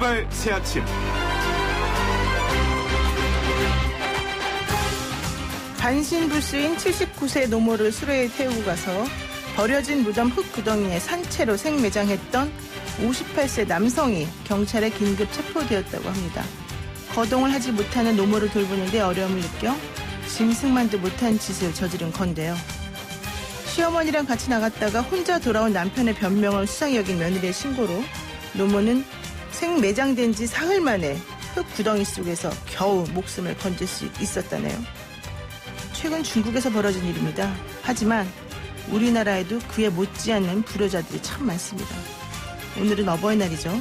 출발 새 아침. 반신불수인 79세 노모를 수레에 태우고 가서 버려진 무덤 흙구덩이에 산채로 생매장했던 58세 남성이 경찰에 긴급 체포되었다고 합니다. 거동을 하지 못하는 노모를 돌보는데 어려움을 느껴 짐승만도 못한 짓을 저지른 건데요. 시어머니랑 같이 나갔다가 혼자 돌아온 남편의 변명을 수상히 여긴 며느리의 신고로 노모는 생매장된 지 사흘 만에 흙구덩이 속에서 겨우 목숨을 건질 수 있었다네요. 최근 중국에서 벌어진 일입니다. 하지만 우리나라에도 그에 못지않는 불효자들이 참 많습니다. 오늘은 어버이날이죠.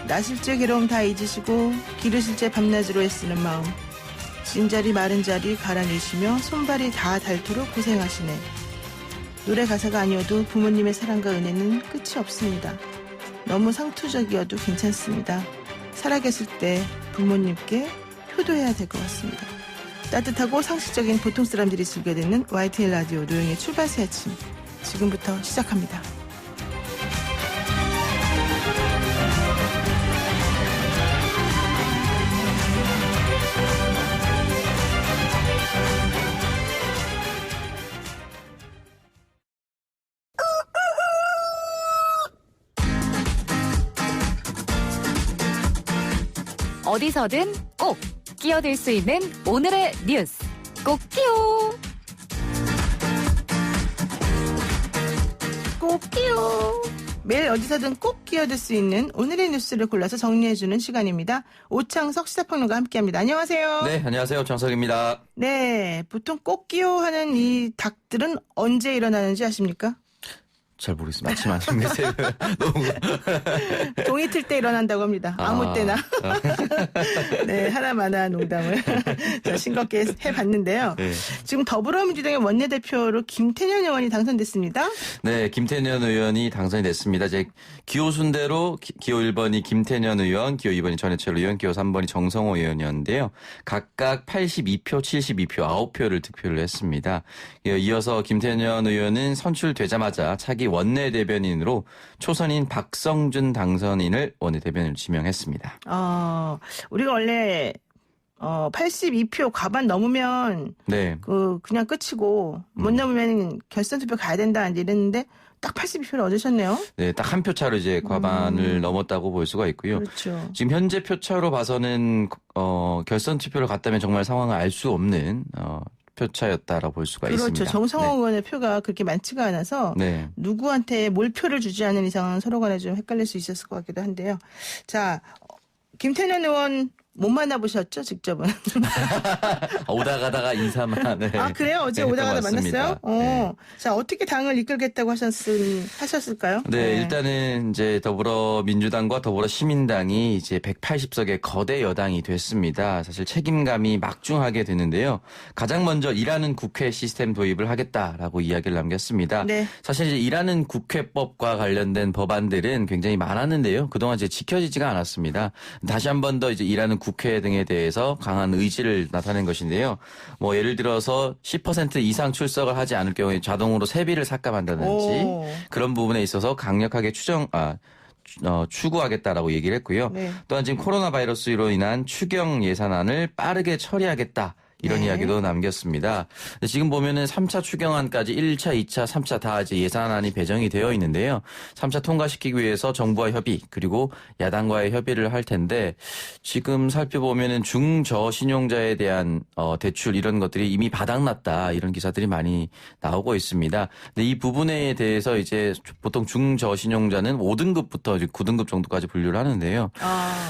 나실제 괴로움 다 잊으시고 기르실제 밤낮으로 애쓰는 마음, 진자리 마른자리 갈아내시며 손발이 다 닳도록 고생하시네. 노래 가사가 아니어도 부모님의 사랑과 은혜는 끝이 없습니다. 너무 상투적이어도 괜찮습니다. 살아계실 때 부모님께 효도해야 될 것 같습니다. 따뜻하고 상식적인 보통 사람들이 즐겨 듣는 YTN 라디오 노영의 출발 새 아침, 지금부터 시작합니다. 어디서든 꼭 끼어들 수 있는 오늘의 뉴스, 꼭 끼요. 꼭 끼요. 매일 어디서든 꼭 끼어들 수 있는 오늘의 뉴스를 골라서 정리해주는 시간입니다. 오창석 시사평론가 함께합니다. 안녕하세요. 네, 안녕하세요. 오창석입니다. 네, 보통 꼭 끼요 하는 이 닭들은 언제 일어나는지 아십니까? 잘 모르겠습니다. 아침 아침이세요. 너무 동이 틀 때 일어난다고 합니다. 아무 때나. 네, 하나마나 농담을 자, 싱겁게 해봤는데요. 네. 지금 더불어민주당의 원내대표로 김태년 의원이 당선됐습니다. 네, 김태년 의원이 당선이 됐습니다. 이제 기호 순대로 기호 1번이 김태년 의원, 기호 2번이 전해철 의원, 기호 3번이 정성호 의원이었는데요. 각각 82표, 72표, 9표를 득표를 했습니다. 이어서 김태년 의원은 선출되자마자 차기 원내대변인으로 초선인 박성준 당선인을 원내대변인으로 지명했습니다. 우리가 원래 82표 과반 넘으면 네. 그냥 끝이고 못 넘으면 결선 투표 가야 된다 이랬는데 딱 82표를 얻으셨네요. 네, 딱 한 표 차로 이제 과반을 넘었다고 볼 수가 있고요. 그렇죠. 지금 현재 표차로 봐서는 결선 투표를 갔다면 정말 상황을 알 수 없는 표차였다라고 볼 수가 그렇죠. 있습니다. 정성호 네. 의원의 표가 그렇게 많지가 않아서 네. 누구한테 몰표를 주지 않은 이상은 서로 간에 좀 헷갈릴 수 있었을 것 같기도 한데요. 자, 김태년 의원 못 만나보셨죠, 직접은? 오다 가다가 인사만. 네. 아, 그래요? 어제 네, 오다 가다 만났어요? 네. 자, 어떻게 당을 이끌겠다고 하셨을까요? 네, 일단은 이제 더불어민주당과 더불어시민당이 이제 180석의 거대 여당이 됐습니다. 사실 책임감이 막중하게 되는데요. 가장 먼저 일하는 국회 시스템 도입을 하겠다라고 이야기를 남겼습니다. 네. 사실 이제 일하는 국회법과 관련된 법안들은 굉장히 많았는데요. 그동안 이제 지켜지지가 않았습니다. 다시 한 번 더 이제 일하는 국회 등에 대해서 강한 의지를 나타낸 것인데요. 뭐 예를 들어서 10% 이상 출석을 하지 않을 경우에 자동으로 세비를 삭감한다든지 그런 부분에 있어서 강력하게 추구하겠다라고 얘기를 했고요. 네. 또한 지금 코로나 바이러스로 인한 추경 예산안을 빠르게 처리하겠다. 이런 이야기도 남겼습니다. 지금 보면은 3차 추경안까지 1차, 2차, 3차 다 이제 예산안이 배정이 되어 있는데요. 3차 통과시키기 위해서 정부와 협의 그리고 야당과의 협의를 할 텐데 지금 살펴보면은 중저신용자에 대한 대출 이런 것들이 이미 바닥났다 이런 기사들이 많이 나오고 있습니다. 근데 이 부분에 대해서 이제 보통 중저신용자는 5등급부터 이제 9등급 정도까지 분류를 하는데요.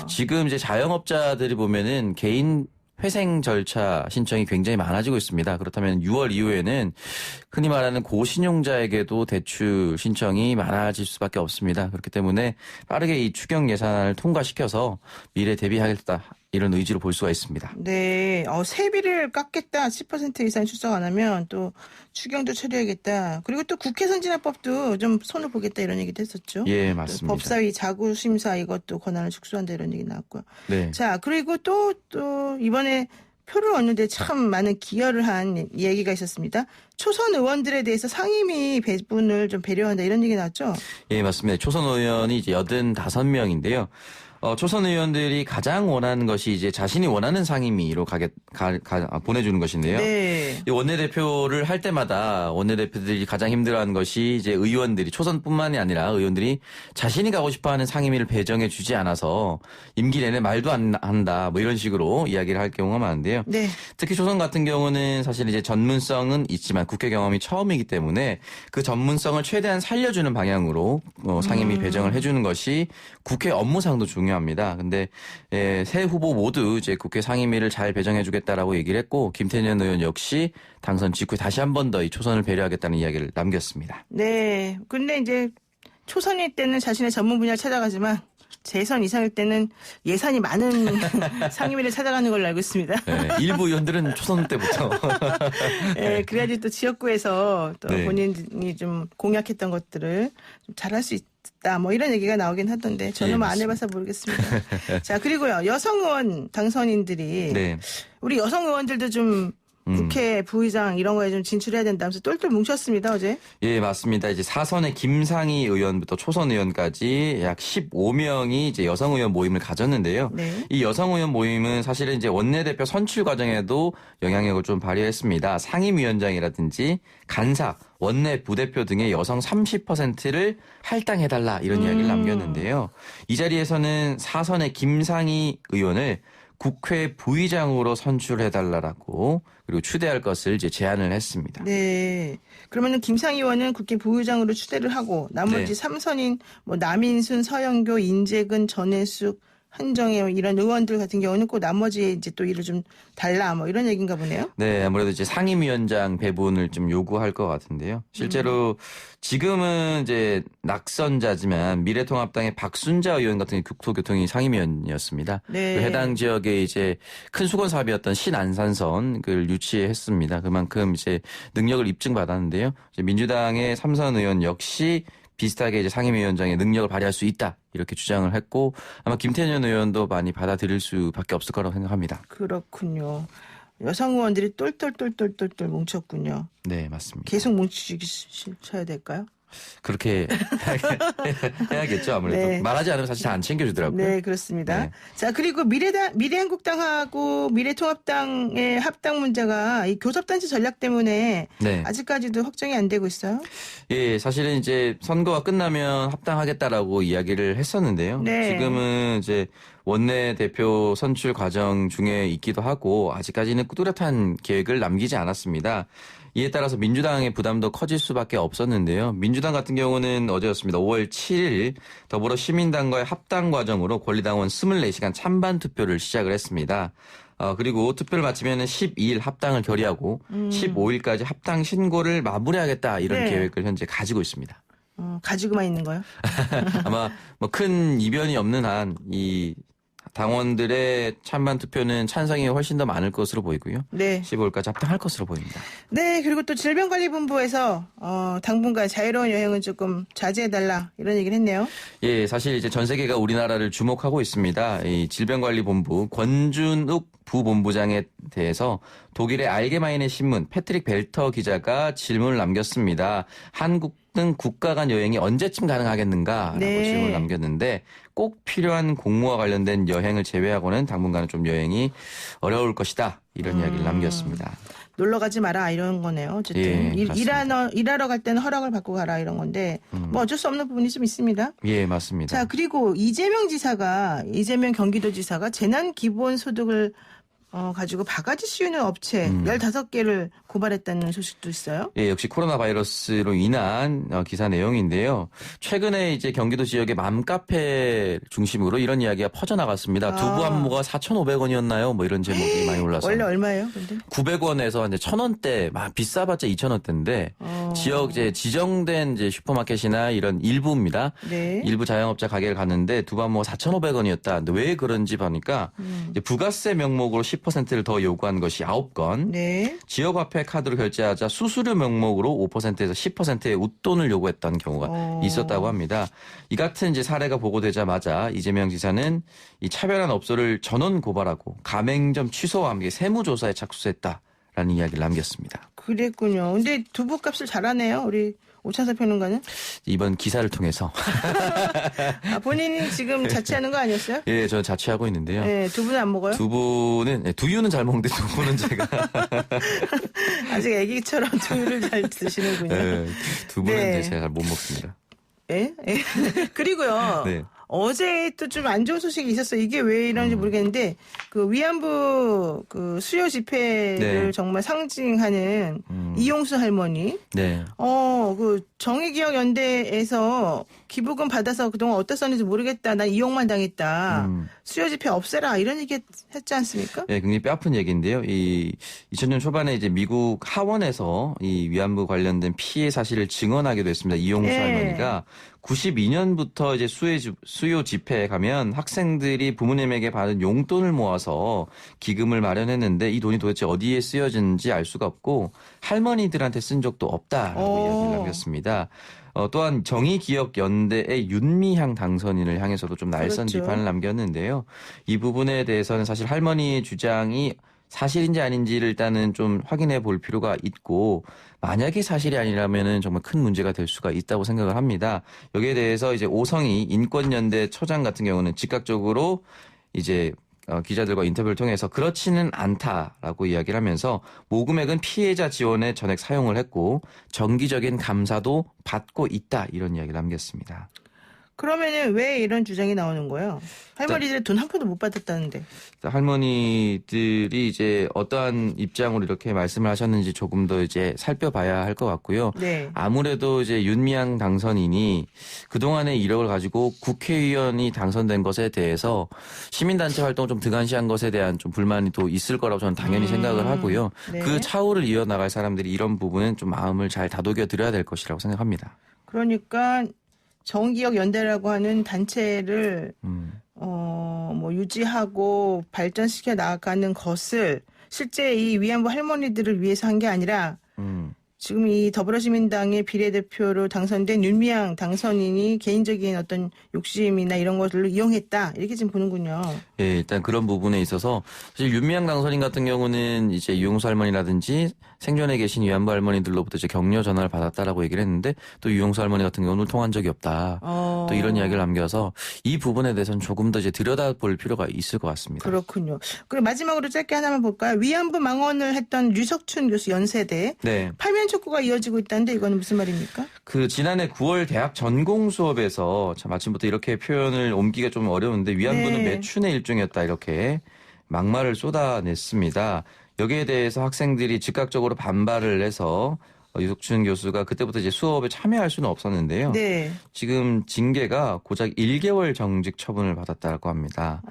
지금 이제 자영업자들이 보면은 개인 회생 절차 신청이 굉장히 많아지고 있습니다. 그렇다면 6월 이후에는 흔히 말하는 고신용자에게도 대출 신청이 많아질 수밖에 없습니다. 그렇기 때문에 빠르게 이 추경 예산안을 통과시켜서 미래 대비하겠다. 이런 의지로 볼 수가 있습니다. 네, 세비를 깎겠다. 10% 이상 출석 안 하면 또 추경도 처리하겠다. 그리고 또 국회 선진화법도 좀 손을 보겠다 이런 얘기도 했었죠. 예, 맞습니다. 법사위 자구심사 이것도 권한을 축소한다 이런 얘기 나왔고요. 네. 자, 그리고 또 이번에 표를 얻는데 참 많은 기여를 한 얘기가 있었습니다. 초선 의원들에 대해서 상임위 배분을 좀 배려한다 이런 얘기 나왔죠? 예, 맞습니다. 초선 의원이 이제 85명인데요. 초선 의원들이 가장 원하는 것이 이제 자신이 원하는 상임위로 보내주는 것인데요. 네. 이 원내대표를 할 때마다 원내대표들이 가장 힘들어하는 것이 이제 의원들이 초선뿐만이 아니라 의원들이 자신이 가고 싶어하는 상임위를 배정해 주지 않아서 임기 내내 말도 안 한다 뭐 이런 식으로 이야기를 할 경우가 많은데요. 네. 특히 초선 같은 경우는 사실 이제 전문성은 있지만 국회 경험이 처음이기 때문에 그 전문성을 최대한 살려주는 방향으로 상임위 배정을 해주는 것이 국회 업무상도 중요합니다. 근데 새 후보 모두 이제 국회 상임위를 잘 배정해주겠다라고 얘기를 했고 김태년 의원 역시 당선 직후에 다시 한 번 더 이 초선을 배려하겠다는 이야기를 남겼습니다. 네. 근데 이제 초선일 때는 자신의 전문 분야를 찾아가지만 재선 이상일 때는 예산이 많은 상임위를 찾아가는 걸로 알고 있습니다. 네, 일부 의원들은 초선 때부터. 네, 그래야지 또 지역구에서 또 네. 본인이 좀 공약했던 것들을 좀 잘할 수 있다. 뭐 이런 얘기가 나오긴 하던데 저는 예, 뭐 안 해봐서 모르겠습니다. 자, 그리고요. 여성 의원 당선인들이 네. 우리 여성 의원들도 좀 국회 부의장 이런 거에 좀 진출해야 된다면서 똘똘 뭉쳤습니다, 어제. 예, 맞습니다. 이제 사선의 김상희 의원부터 초선 의원까지 약 15명이 이제 여성 의원 모임을 가졌는데요. 네. 이 여성 의원 모임은 사실은 이제 원내대표 선출 과정에도 영향력을 좀 발휘했습니다. 상임위원장이라든지 간사, 원내 부대표 등의 여성 30%를 할당해달라 이런 이야기를 남겼는데요. 이 자리에서는 사선의 김상희 의원을 국회 부의장으로 선출해달라고 그리고 추대할 것을 이제 제안을 했습니다. 네. 그러면은 김상희 의원은 국회 부의장으로 추대를 하고 나머지 네. 3선인 뭐 남인순, 서영교, 인재근, 전혜숙, 한정혜 이런 의원들 같은 경우는 꼭 나머지 이제 또 일을 좀 달라 뭐 이런 얘기인가 보네요. 네, 아무래도 이제 상임위원장 배분을 좀 요구할 것 같은데요. 실제로 지금은 이제 낙선자지만 미래통합당의 박순자 의원 같은 국토교통위 상임위원이었습니다. 네. 그 해당 지역에 이제 큰 수건 사업이었던 신안산선 그걸 유치했습니다. 그만큼 이제 능력을 입증받았는데요. 이제 민주당의 삼선 의원 역시 비슷하게 이제 상임위원장의 능력을 발휘할 수 있다 이렇게 주장을 했고 아마 김태년 의원도 많이 받아들일 수밖에 없을 거라고 생각합니다. 그렇군요. 여성 의원들이 똘똘똘똘똘똘 뭉쳤군요. 네, 맞습니다. 계속 뭉치셔야 될까요? 그렇게 해야겠죠 아무래도. 네. 말하지 않으면 사실 잘 안 챙겨주더라고요. 네, 그렇습니다. 네. 자, 그리고 미래한국당하고 미래통합당의 합당 문제가 이 교섭단체 전략 때문에 네. 아직까지도 확정이 안 되고 있어요. 예, 사실은 이제 선거가 끝나면 합당하겠다라고 이야기를 했었는데요. 네. 지금은 이제 원내대표 선출 과정 중에 있기도 하고 아직까지는 뚜렷한 계획을 남기지 않았습니다. 이에 따라서 민주당의 부담도 커질 수밖에 없었는데요. 민주당 같은 경우는 어제였습니다. 5월 7일 더불어 시민당과의 합당 과정으로 권리당원 24시간 찬반 투표를 시작을 했습니다. 그리고 투표를 마치면 12일 합당을 결의하고 15일까지 합당 신고를 마무리하겠다 이런 네. 계획을 현재 가지고 있습니다. 가지고만 있는 거요? 아마 뭐 큰 이변이 없는 한 이 당원들의 찬반 투표는 찬성이 훨씬 더 많을 것으로 보이고요. 네. 15일까지 합당할 것으로 보입니다. 네, 그리고 또 질병관리본부에서 당분간 자유로운 여행은 조금 자제해달라 이런 얘기를 했네요. 예, 사실 이제 전 세계가 우리나라를 주목하고 있습니다. 이 질병관리본부 권준욱 부본부장에 대해서 독일의 알게마인의 신문 패트릭 벨터 기자가 질문을 남겼습니다. 한국 등 국가 간 여행이 언제쯤 가능하겠는가라고 네. 질문을 남겼는데 꼭 필요한 공무와 관련된 여행을 제외하고는 당분간은 좀 여행이 어려울 것이다. 이런 이야기를 남겼습니다. 놀러 가지 마라 이런 거네요. 어쨌든 예, 맞습니다. 일하러 갈 때는 허락을 받고 가라 이런 건데 뭐 어쩔 수 없는 부분이 좀 있습니다. 예, 맞습니다. 자, 그리고 이재명 경기도지사가 재난기본소득을 가지고 바가지 씌우는 업체 15개를 고발했다는 소식도 있어요. 예, 역시 코로나 바이러스로 인한 기사 내용인데요. 최근에 이제 경기도 지역의 맘카페 중심으로 이런 이야기가 퍼져나갔습니다. 두부 한 모가 4,500원이었나요? 뭐 이런 제목이 많이 올라서. 원래 얼마예요? 근데 900원에서 이제 1,000원대, 막 비싸봤자 2,000원대인데 지역 이제 지정된 이제 슈퍼마켓이나 이런 일부입니다. 네. 일부 자영업자 가게를 갔는데 두부 한 모가 4,500원이었다. 근데 왜 그런지 보니까 이제 부가세 명목으로 10%를 더 요구한 것이 9건. 네. 지역화폐 카드로 결제하자 수수료 명목으로 5%에서 10%의 웃돈을 요구했던 경우가 있었다고 합니다. 이 같은 이제 사례가 보고되자마자 이재명 지사는 이 차별한 업소를 전원 고발하고 가맹점 취소와 함께 세무조사에 착수했다라는 이야기를 남겼습니다. 그랬군요. 근데 두부값을 잘하네요. 우리 오창석 평론가는. 이번 기사를 통해서. 본인이 지금 자취하는 거 아니었어요? 예, 저는 자취하고 있는데요. 네, 두부는 안 먹어요? 두유는 잘 먹는데 두부는 제가. 아직 애기처럼 두유를 잘 드시는군요. 네, 두부는 네. 제가 잘 못 먹습니다. 예? 그리고요. 네. 어제 또 좀 안 좋은 소식이 있었어요. 이게 왜 이런지 모르겠는데 그 위안부 그 수요 집회를 네. 정말 상징하는 이용수 할머니. 네. 그 정의기억연대에서 기부금 받아서 그동안 어디다 썼는지 모르겠다. 난 이용만 당했다. 수요 집회 없애라. 이런 얘기 했지 않습니까? 네, 굉장히 뼈아픈 얘기인데요. 2000년 초반에 이제 미국 하원에서 이 위안부 관련된 피해 사실을 증언하기도 했습니다. 이용수 네. 할머니가 92년부터 이제 수요 집회에 가면 학생들이 부모님에게 받은 용돈을 모아서 기금을 마련했는데 이 돈이 도대체 어디에 쓰여지는지 알 수가 없고 할머니들한테 쓴 적도 없다라고 이야기를 남겼습니다. 또한 정의기억연대의 윤미향 당선인을 향해서도 좀 날선 그렇죠. 비판을 남겼는데요. 이 부분에 대해서는 사실 할머니의 주장이 사실인지 아닌지를 일단은 좀 확인해 볼 필요가 있고 만약에 사실이 아니라면은 정말 큰 문제가 될 수가 있다고 생각을 합니다. 여기에 대해서 이제 오성희 인권연대 처장 같은 경우는 즉각적으로 이제 기자들과 인터뷰를 통해서 그렇지는 않다라고 이야기를 하면서 모금액은 피해자 지원에 전액 사용을 했고 정기적인 감사도 받고 있다 이런 이야기를 남겼습니다. 그러면은 왜 이런 주장이 나오는 거예요? 할머니들 돈 한 푼도 못 받았다는데. 할머니들이 이제 어떠한 입장으로 이렇게 말씀을 하셨는지 조금 더 이제 살펴봐야 할 것 같고요. 네. 아무래도 이제 윤미향 당선인이 그동안의 이력을 가지고 국회의원이 당선된 것에 대해서 시민단체 활동을 좀 등한시한 것에 대한 좀 불만이 또 있을 거라고 저는 당연히 생각을 하고요. 네. 그 차후를 이어나갈 사람들이 이런 부분은 좀 마음을 잘 다독여 드려야 될 것이라고 생각합니다. 그러니까 정의기억연대라고 하는 단체를 유지하고 발전시켜 나가는 것을 실제 이 위안부 할머니들을 위해서 한 게 아니라 지금 이 더불어시민당의 비례대표로 당선된 윤미향 당선인이 개인적인 어떤 욕심이나 이런 것들로 이용했다 이렇게 지금 보는군요. 예, 일단 그런 부분에 있어서 사실 윤미향 당선인 같은 경우는 이제 이용수 할머니라든지 생존에 계신 위안부 할머니들로부터 이제 격려 전화를 받았다라고 얘기를 했는데 또 이용수 할머니 같은 경우는 통한 적이 없다. 또 이런 이야기를 남겨서 이 부분에 대해서는 조금 더 이제 들여다볼 필요가 있을 것 같습니다. 그렇군요. 그리고 마지막으로 짧게 하나만 볼까요? 위안부 망언을 했던 류석춘 교수 연세대 네. 파면 촉구가 이어지고 있다는데 이거는 무슨 말입니까? 그 지난해 9월 대학 전공 수업에서 참 아침부터 이렇게 표현을 옮기기가 좀 어려운데 위안부는 네. 매춘의 일종이었다 이렇게 막말을 쏟아냈습니다. 여기에 대해서 학생들이 즉각적으로 반발을 해서 유석춘 교수가 그때부터 이제 수업에 참여할 수는 없었는데요. 네. 지금 징계가 고작 1개월 정직 처분을 받았다고 합니다.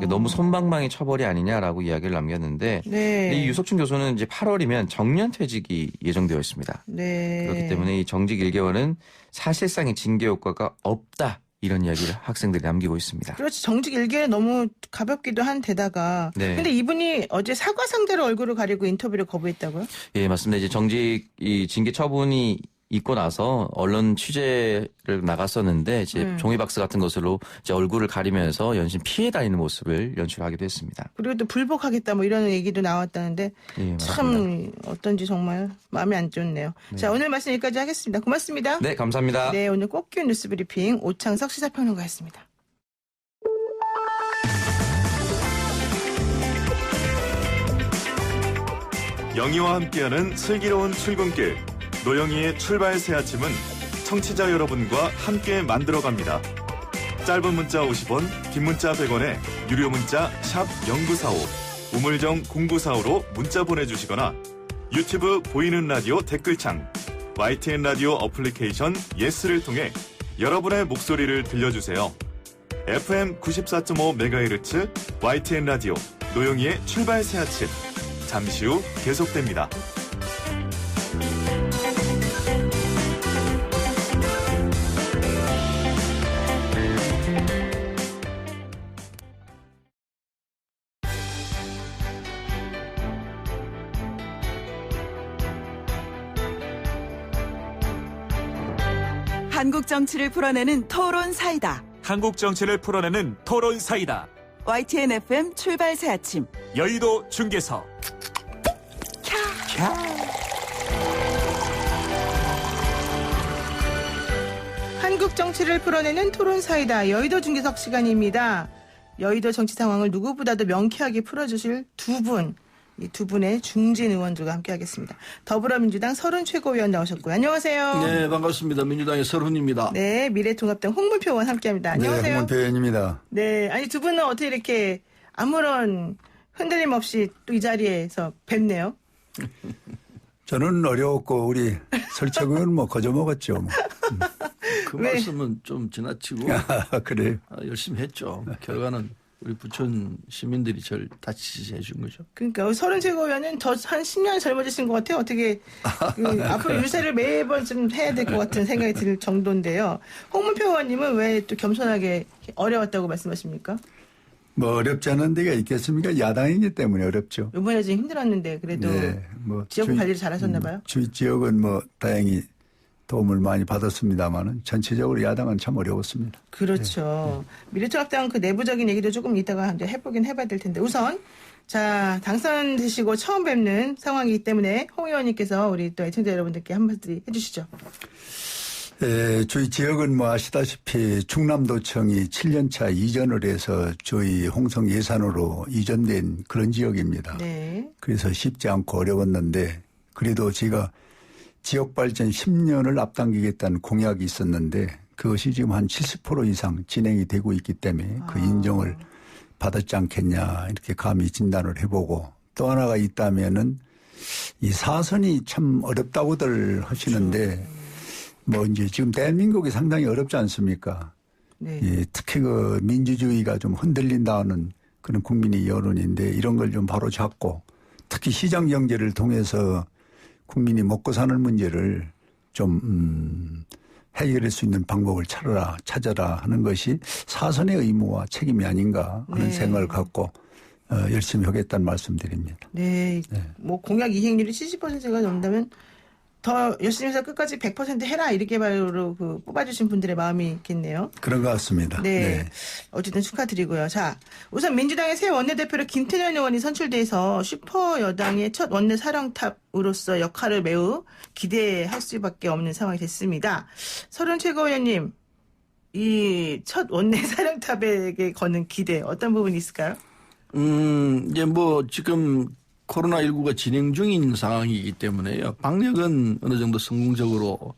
너무 솜방망이 처벌이 아니냐라고 이야기를 남겼는데 네. 이 유석춘 교수는 이제 8월이면 정년퇴직이 예정되어 있습니다. 네. 그렇기 때문에 이 정직 1개월은 사실상의 징계 효과가 없다. 이런 이야기를 학생들이 남기고 있습니다. 그렇지. 정직 1개월 너무 가볍기도 한 데다가. 네. 근데 이분이 어제 사과 상대로 얼굴을 가리고 인터뷰를 거부했다고요? 예, 맞습니다. 이제 정직 이 징계 처분이 있고 나서 언론 취재를 나갔었는데 이제 종이박스 같은 것으로 이제 얼굴을 가리면서 연신 피해 다니는 모습을 연출하기도 했습니다. 그리고 또 불복하겠다 뭐 이런 얘기도 나왔다는데 예, 참 맞습니다. 어떤지 정말 마음이 안 좋네요. 자, 오늘 말씀 여기까지 하겠습니다. 고맙습니다. 네, 감사합니다. 네, 오늘 꼭 끼운 뉴스 브리핑 오창석 시사평론가였습니다. 영희와 함께하는 슬기로운 출근길 노영희의 출발 새 아침은 청취자 여러분과 함께 만들어갑니다. 짧은 문자 50원, 긴 문자 100원에 유료 문자 샵 0945, 우물정 0945로 문자 보내주시거나 유튜브 보이는 라디오 댓글창, YTN 라디오 어플리케이션 예스를 통해 여러분의 목소리를 들려주세요. FM 94.5MHz YTN 라디오 노영희의 출발 새 아침 잠시 후 계속됩니다. 한국 정치를 풀어내는 토론 사이다. 한국 정치를 풀어내는 토론 사이다. YTN FM 출발 새 아침. 여의도 중계석. 전국 정치를 풀어내는 토론사이다. 여의도 중계석 시간입니다. 여의도 정치 상황을 누구보다도 명쾌하게 풀어주실 두 분. 이 두 분의 중진 의원들과 함께하겠습니다. 더불어민주당 서른 최고위원 나오셨고요. 안녕하세요. 네, 반갑습니다. 민주당의 설훈입니다. 네, 미래통합당 홍문표 의원 함께합니다. 안녕하세요. 네, 홍문표 의원입니다. 네, 아니 두 분은 어떻게 이렇게 아무런 흔들림 없이 또 이 자리에서 뵙네요. 저는 어려웠고 우리 설채구는 뭐 거저먹었죠. 뭐. 그 왜? 말씀은 좀 지나치고 그래요. 열심히 했죠. 결과는 우리 부천 시민들이 저를 다 지지해 준 거죠. 그러니까 서른 최고위원은 더 한 10년 젊어지신 것 같아요. 어떻게 앞으로 유세를 매번 좀 해야 될 것 같은 생각이 들 정도인데요. 홍문표 의원님은 왜 또 겸손하게 어려웠다고 말씀하십니까? 뭐 어렵지 않은 데가 있겠습니까? 야당이기 때문에 어렵죠. 이번에 좀 힘들었는데 그래도 네, 뭐 지역 관리를 잘하셨나 봐요. 주위 지역은 뭐 다행히 도움을 많이 받았습니다만은 전체적으로 야당은 참 어려웠습니다. 그렇죠. 미래통합당 그 내부적인 얘기도 조금 이따가 이제 해봐야 될 텐데 우선 자 당선되시고 처음 뵙는 상황이기 때문에 홍 의원님께서 우리 또 애청자 여러분들께 한마디 해주시죠. 저희 지역은 뭐 아시다시피 충남도청이 7년차 이전을 해서 저희 홍성 예산으로 이전된 그런 지역입니다. 네. 그래서 쉽지 않고 어려웠는데 그래도 제가 지역 발전 10년을 앞당기겠다는 공약이 있었는데 그것이 지금 한 70% 이상 진행이 되고 있기 때문에 그 인정을 받았지 않겠냐 이렇게 감히 진단을 해보고 또 하나가 있다면은 이 사선이 참 어렵다고들 하시는데 뭐 이제 지금 대한민국이 상당히 어렵지 않습니까? 네. 예, 특히 그 민주주의가 좀 흔들린다는 그런 국민의 여론인데 이런 걸 좀 바로 잡고 특히 시장 경제를 통해서 국민이 먹고 사는 문제를 좀 해결할 수 있는 방법을 찾아라 하는 것이 사선의 의무와 책임이 아닌가 하는 네. 생각을 갖고 열심히 하겠다는 말씀드립니다. 네. 네. 뭐 공약 이행률이 70%가 넘는다면 더 열심히 해서 끝까지 100% 해라 이렇게 바로 그 뽑아주신 분들의 마음이 있겠네요. 그런 것 같습니다. 네. 어쨌든 축하드리고요. 자, 우선 민주당의 새 원내대표로 김태년 의원이 선출돼서 슈퍼 여당의 첫 원내 사령탑으로서 역할을 매우 기대할 수밖에 없는 상황이 됐습니다. 서른 최고위원님, 이 첫 원내 사령탑에게 거는 기대 어떤 부분이 있을까요? 이제 뭐 지금 코로나19가 진행 중인 상황이기 때문에요. 방역은 어느 정도 성공적으로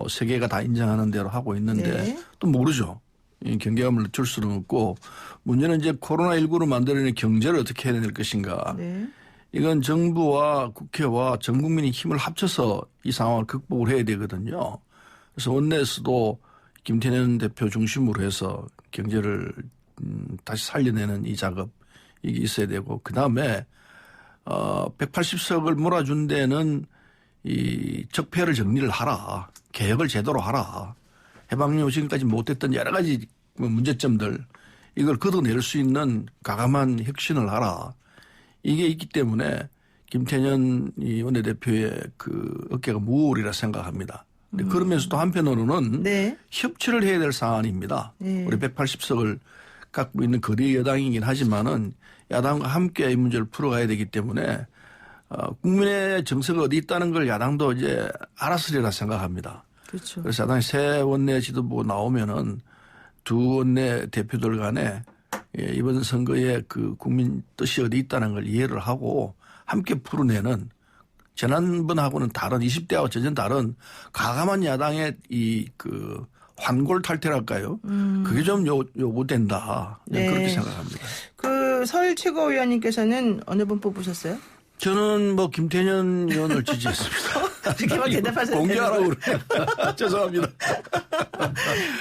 세계가 다 인정하는 대로 하고 있는데 네. 또 모르죠. 이 경계감을 늦출 수는 없고 문제는 이제 코로나19로 만들어낸 경제를 어떻게 해야 될 것인가. 네. 이건 정부와 국회와 전 국민이 힘을 합쳐서 이 상황을 극복을 해야 되거든요. 그래서 원내에서도 김태년 대표 중심으로 해서 경제를 다시 살려내는 이 작업 이게 있어야 되고 그다음에 180석을 몰아준 데는 이 적폐를 정리를 하라. 개혁을 제대로 하라. 해방령 지금까지 못했던 여러 가지 문제점들 이걸 걷어낼 수 있는 과감한 혁신을 하라. 이게 있기 때문에 김태년 이 원내대표의 그 어깨가 무거우리라 생각합니다. 그러면서도 한편으로는 네. 협치를 해야 될 사안입니다. 네. 우리 180석을 갖고 있는 거대 여당이긴 하지만은 야당과 함께 이 문제를 풀어가야 되기 때문에 국민의 정서가 어디 있다는 걸 야당도 이제 알았으리라 생각합니다. 그렇죠. 그래서 야당이 새 원내 지도부 나오면은 두 원내 대표들 간에 이번 선거에 그 국민 뜻이 어디 있다는 걸 이해를 하고 함께 풀어내는 지난번하고는 다른 20대하고 전혀 다른 과감한 야당의 이 그 환골 탈퇴랄까요? 그게 좀 요구된다. 네. 그렇게 생각합니다. 그 설 최고위원님께서는 어느 분 뽑으셨어요? 저는 뭐 김태년 의원을 지지했습니다. 이렇게만 대답하셔도 공개하라고 그래요. 죄송합니다.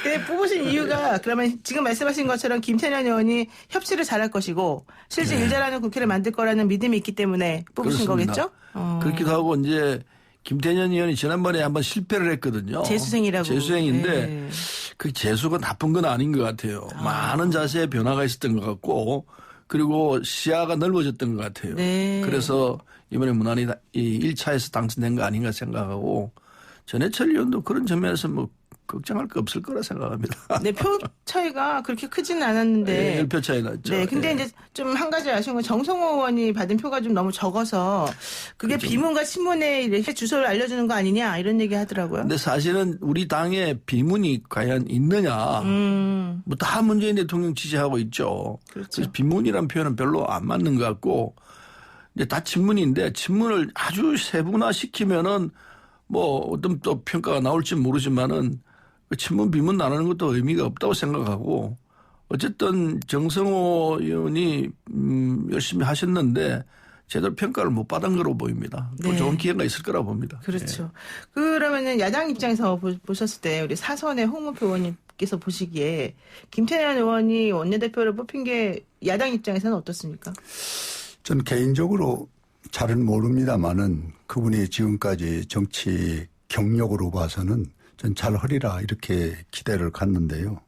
근데 뽑으신 이유가 그러면 지금 말씀하신 것처럼 김태년 의원이 협치를 잘할 것이고 실제 일 잘하는 국회를 만들 거라는 믿음이 있기 때문에 뽑으신 그렇습니다. 거겠죠? 그렇기도 하고 이제 김태년 의원이 지난번에 한번 실패를 했거든요. 재수생이라고. 재수생인데 네. 그 재수가 나쁜 건 아닌 것 같아요. 많은 자세에 변화가 있었던 것 같고 그리고 시야가 넓어졌던 것 같아요. 네. 그래서 이번에 무난히 이 1차에서 당선된 거 아닌가 생각하고 전해철 의원도 그런 점에서 뭐 걱정할 거 없을 거라 생각합니다. 네, 표 차이가 그렇게 크지는 않았는데. 1표 차이 났죠. 네, 근데 예. 이제 좀 한 가지 아쉬운 건 정성호 의원이 받은 표가 좀 너무 적어서 그게 그렇죠. 비문과 친문에 이렇게 주소를 알려주는 거 아니냐 이런 얘기 하더라고요. 근데 사실은 우리 당에 비문이 과연 있느냐. 뭐 다 문재인 대통령 지지하고 있죠. 그렇죠. 그래서 비문이란 표현은 별로 안 맞는 것 같고 이제 다 친문인데 친문을 아주 세분화시키면은 뭐 어떤 또 평가가 나올지 모르지만은 그 친문 비문 나누는 것도 의미가 없다고 생각하고 어쨌든 정성호 의원이 열심히 하셨는데 제대로 평가를 못 받은 거로 보입니다. 또 네. 좋은 기회가 있을 거라 봅니다. 그렇죠. 그러면은 야당 입장에서 보셨을 때 우리 사선의 홍문표 의원님께서 보시기에 김태년 의원이 원내대표를 뽑힌 게 야당 입장에서는 어떻습니까? 전 개인적으로 잘은 모릅니다만은 그분이 지금까지 정치 경력으로 봐서는 전 잘하리라 이렇게 기대를 갖는데요.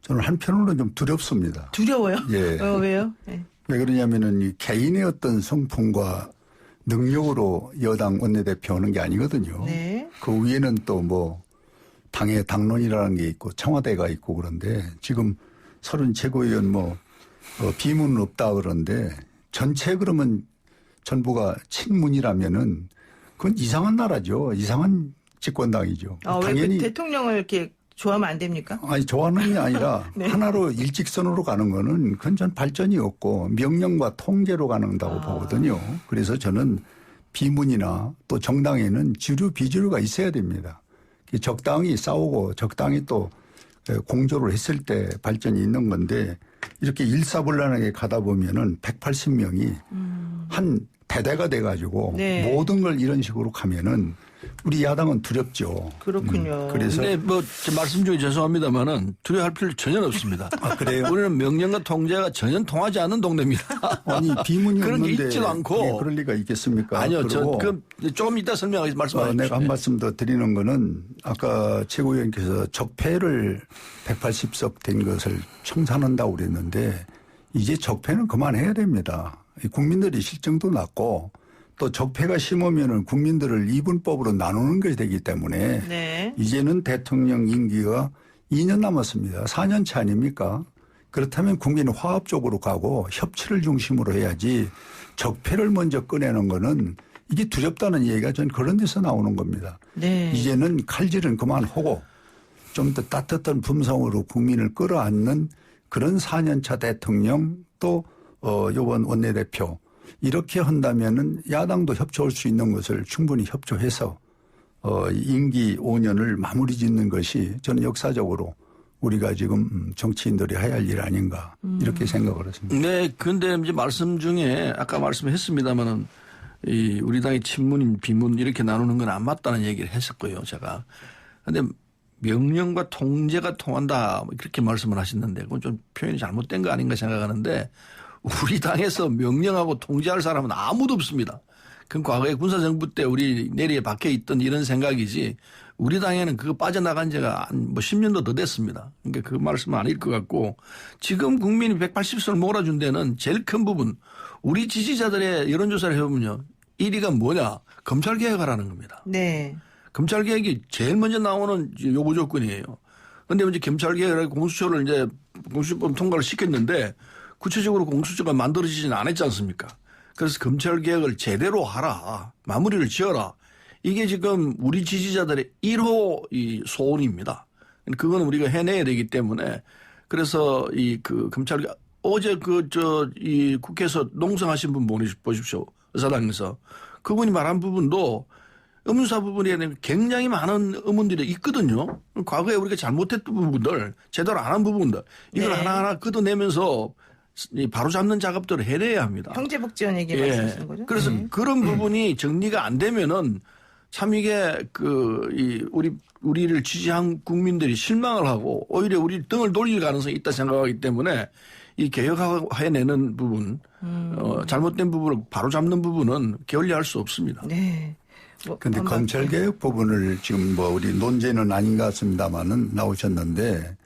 저는 한편으로는 좀 두렵습니다. 두려워요? 예. 왜요? 네. 왜 그러냐면은 이 개인의 어떤 성품과 능력으로 여당 원내대표 하는 게 아니거든요. 네. 그 위에는 또 뭐 당의 당론이라는 게 있고 청와대가 있고 그런데 지금 30 최고위원 비문은 없다 그러는데 전체 그러면 전부가 친문이라면은 그건 이상한 나라죠. 이상한 집권당이죠. 왜 당연히 대통령을 이렇게 좋아하면 안 됩니까? 아니 좋아하는 게 아니라 네. 하나로 일직선으로 가는 거는 그건 전 발전이 없고 명령과 통제로 가는다고 보거든요. 그래서 저는 비문이나 또 정당에는 주류 비주류가 있어야 됩니다. 적당히 싸우고 적당히 또 공조를 했을 때 발전이 있는 건데 이렇게 일사불란하게 가다 보면은 180명이 한 대대가 돼가지고 네. 모든 걸 이런 식으로 가면은 우리 야당은 두렵죠. 그렇군요. 그래서 근데 뭐 제 말씀 중에 죄송합니다만은 두려워할 필요 전혀 없습니다. 아, 그래요? 우리는 명령과 통제가 전혀 통하지 않는 동네입니다. 아니 비문이 그런 게 없는데 있지도 않고. 예, 그럴 리가 있겠습니까? 아니요, 그리고 그럼 조금 이따 설명하겠습니다. 말씀하십시오. 내가 한 말씀 더 드리는 거는 아까 최고위원께서 적폐를 180석 된 것을 청산한다고 그랬는데 이제 적폐는 그만해야 됩니다. 국민들이 실정도 낮고 또 적폐가 심으면은 국민들을 이분법으로 나누는 것이 되기 때문에 네. 이제는 대통령 임기가 2년 남았습니다. 4년 차 아닙니까? 그렇다면 국민은 화합적으로 가고 협치를 중심으로 해야지 적폐를 먼저 꺼내는 거는 이게 두렵다는 얘기가 전 그런 데서 나오는 겁니다. 네. 이제는 칼질은 그만하고 좀 더 따뜻한 품성으로 국민을 끌어안는 그런 4년차 대통령 또 이번 원내대표 이렇게 한다면은 야당도 협조할 수 있는 것을 충분히 협조해서 임기 5년을 마무리 짓는 것이 저는 역사적으로 우리가 지금 정치인들이 해야 할 일 아닌가 이렇게 생각을 했습니다. 네, 근데 이제 말씀 중에 아까 말씀했습니다마는 이 우리 당의 친문, 비문 이렇게 나누는 건 안 맞다는 얘기를 했었고요, 제가. 근데 명령과 통제가 통한다 그렇게 말씀을 하셨는데 그건 좀 표현이 잘못된 거 아닌가 생각하는데 우리 당에서 명령하고 통제할 사람은 아무도 없습니다. 그건 과거에 군사정부 때 우리 내리에 박혀 있던 이런 생각이지 우리 당에는 그거 빠져나간 지가 한 10년도 더 됐습니다. 그러니까 그 말씀은 아닐 것 같고 지금 국민이 180석을 몰아준 데는 제일 큰 부분 우리 지지자들의 여론조사를 해보면요. 1위가 뭐냐? 검찰개혁하라는 겁니다. 네. 검찰개혁이 제일 먼저 나오는 요구 조건이에요. 그런데 이제 검찰개혁을 공수처를 이제 공수처법 통과를 시켰는데 구체적으로 공수처가 만들어지지는 않았지 않습니까? 그래서 검찰개혁을 제대로 하라. 마무리를 지어라. 이게 지금 우리 지지자들의 1호 이 소원입니다. 그건 우리가 해내야 되기 때문에 그래서 이 그 검찰 어제 이 국회에서 농성하신 분 보십시오. 의사당에서. 그분이 말한 부분도 의문사 부분에 굉장히 많은 의문들이 있거든요. 과거에 우리가 잘못했던 부분들, 제대로 안 한 부분들 이걸 네. 하나하나 걷어내면서 바로 잡는 작업들을 해내야 합니다. 경제복지원 얘기 말씀하시는 거죠? 그래서 네. 그런 부분이 정리가 안 되면은 참 이게 우리를 지지한 국민들이 실망을 하고 오히려 우리 등을 돌릴 가능성이 있다 생각하기 때문에 이 개혁해내는 부분, 잘못된 부분을 바로 잡는 부분은 게을리할 수 없습니다. 네. 그런데 검찰개혁 부분을 지금 우리 논제는 아닌 것 같습니다만은 나오셨는데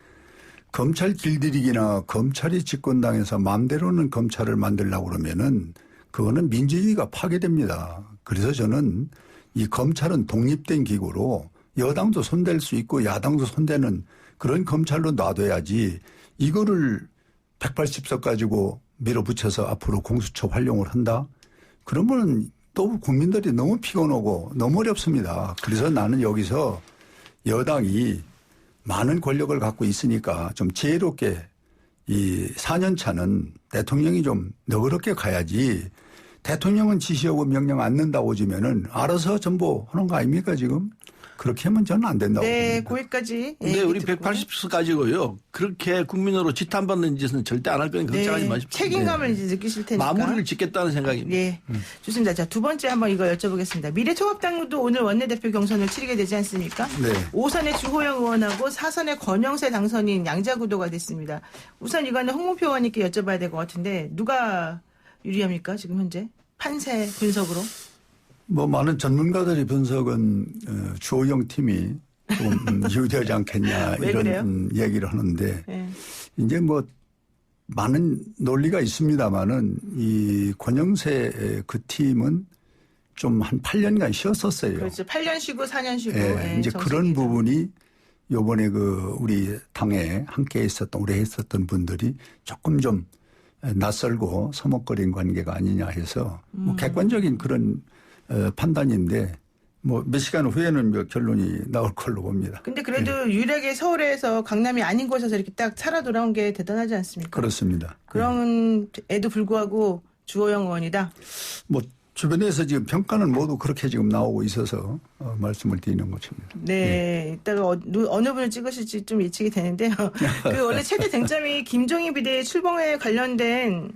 검찰 길들이기나 검찰이 집권당에서 마음대로는 검찰을 만들려고 그러면은 그거는 민주주의가 파괴됩니다. 그래서 저는 이 검찰은 독립된 기구로 여당도 손댈 수 있고 야당도 손대는 그런 검찰로 놔둬야지 이거를 180석 가지고 밀어붙여서 앞으로 공수처 활용을 한다? 그러면 또 국민들이 너무 피곤하고 너무 어렵습니다. 그래서 나는 여기서 여당이 많은 권력을 갖고 있으니까 좀 지혜롭게 이 4년 차는 대통령이 좀 너그럽게 가야지 대통령은 지시하고 명령 안 넣는다고 주면은 알아서 전부 하는 거 아닙니까 지금? 그렇게 하면 저는 안 된다고 네, 봅니다. 거기까지. 근데 우리 180석 가지고요. 그렇게 국민으로 지탄받는 짓은 절대 안 할 거니까 걱정하지 마십시오. 책임감을 이제 느끼실 테니까. 마무리를 짓겠다는 생각입니다. 네, 좋습니다. 자, 두 번째 한번 이거 여쭤보겠습니다. 미래통합당도 오늘 원내대표 경선을 치르게 되지 않습니까? 네. 5선의 주호영 의원하고 4선의 권영세 당선인 양자구도가 됐습니다. 우선 이거는 홍문표 의원님께 여쭤봐야 될 것 같은데 누가 유리합니까? 지금 현재 판세 분석으로? 뭐 많은 전문가들이 분석은 주호영 팀이 조금 유리하지 않겠냐 왜 이런 그래요? 얘기를 하는데 네. 이제 뭐 많은 논리가 있습니다만은 이 권영세 그 팀은 좀 한 8년간 쉬었었어요. 그렇죠. 8년 쉬고 4년 쉬고. 예, 이제 그런 부분이 요번에 그 우리 당에 함께 있었던 오래 했었던 분들이 조금 좀 낯설고 서먹거린 관계가 아니냐 해서 뭐 객관적인 그런 판단인데 뭐 몇 시간 후에는 뭐 결론이 나올 걸로 봅니다. 근데 그래도 유일하게 서울에서 강남이 아닌 곳에서 이렇게 딱 살아 돌아온 게 대단하지 않습니까? 그렇습니다. 그런 에도 불구하고 주호영 의원이다. 뭐 주변에서 지금 평가는 모두 그렇게 지금 나오고 있어서 말씀을 드리는 것입니다. 네, 이따가 어느 분을 찍으실지 좀 예측이 되는데요. 그 원래 최대 쟁점이 김종인 비대위 출범에 관련된